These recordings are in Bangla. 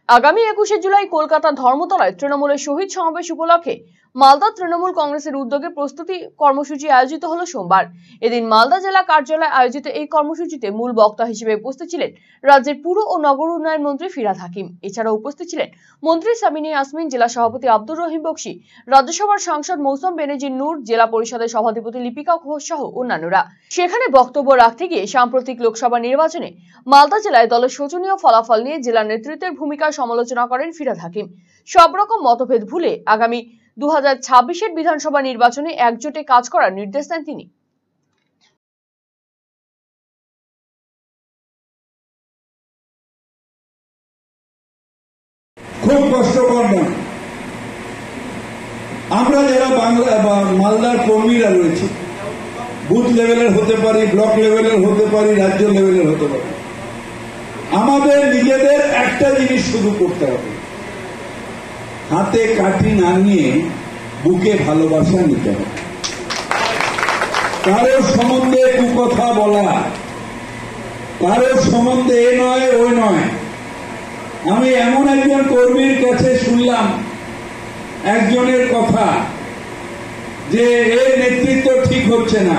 আগামী 21শে জুলাই কলকাতা ধর্মতলায় তৃণমূলের শহীদ সমাবেশ উপলক্ষে মালদা তৃণমূল কংগ্রেসের উদ্যোগে প্রস্তুতি কর্মসূচি আয়োজিত হলো সোমবার। এদিন মালদা জেলা কার্যালয়ে আয়োজিত এই কর্মসূচিতে মূল বক্তা হিসেবে উপস্থিত ছিলেন রাজ্যের পুর ও নগর উন্নয়ন মন্ত্রী ফিরহাদ হাকিম। এছাড়াও উপস্থিত ছিলেন মন্ত্রী সামিনা ইয়াসমিন, জেলা সভাপতি আব্দুর রহিম বক্সী, রাজ্যসভার সাংসদ মৌসুম বেনজির নূর, জেলা পরিষদের সভাধিপতি লিপিকা ঘোষ সহ অন্যান্যরা। সেখানে বক্তব্য রাখতে গিয়ে সাম্প্রতিক লোকসভা নির্বাচনে মালদা জেলায় দলের শোচনীয় ফলাফল নিয়ে জেলা নেতৃত্বের ভূমিকার সমালোচনা করেন ফিরহাদ হাকিম। সব রকম মতভেদ ভুলে আগামী 2026-এর বিধানসভা নির্বাচনে একজোটে কাজ করার নির্দেশ দেন তিনি। খুব কষ্টকর না, আমরা যারা মালদার কর্মীরা রয়েছে, বুথ লেভেলের হতে পারি, ব্লক লেভেলের হতে পারি, রাজ্য লেভেলের হতে পারি, আমাদের নিজেদের একটা জিনিস শুরু করতে হবে, হাতে কাঠি না নিয়ে বুকে ভালোবাসা নিতে হবে। কারোর সম্বন্ধে কুকথা বলা, কারোর সম্বন্ধে এ নয় ওই নয়। আমি এমন একজন কর্মীর কাছে শুনলাম একজনের কথা যে এর নেতৃত্ব ঠিক হচ্ছে না।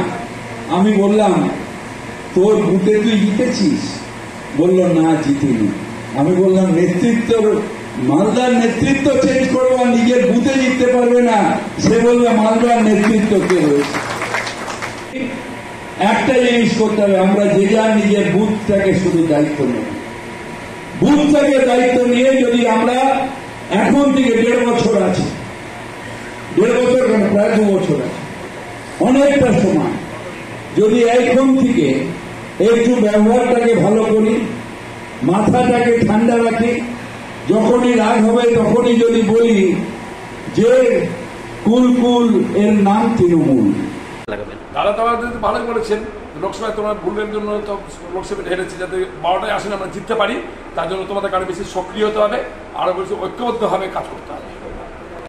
আমি বললাম, তোর বুথে তুই জিতেছিস? বলল, না জিতিনি। আমি বললাম, নেতৃত্ব, মালদার নেতৃত্ব চেঞ্জ করবো আর নিজের বুথে জিততে পারবে না? সে বলবে, মালদার নেতৃত্ব কে রয়েছে। একটা জিনিস করতে হবে, আমরা যে যার নিজের বুথটাকে শুধু দায়িত্ব নেব। বুথটাকে দায়িত্ব নিয়ে যদি আমরা এখন থেকে 1.5 বছর আছে, 1.5 বছর কেন, প্রায় 2 বছর আছে, অনেকটা সময়, যদি এখন থেকে একটু ব্যবহারটাকে ভালো করি, মাথাটাকে ঠান্ডা রাখি, যখনই রাগ হবে তখনই যদি বলি যে কুল এর নাম তৃণমূল। তারা তো ভালোই বলেছেন, লোকসভায় তোমরা ভুলের জন্য তো লোকসভায় হেরেছে, যাতে 12টায় আসনে আমরা জিততে পারি, তার জন্য তোমাদের আরো বেশি সক্রিয় হতে হবে, আরো বেশি ঐক্যবদ্ধভাবে কাজ করতে হবে।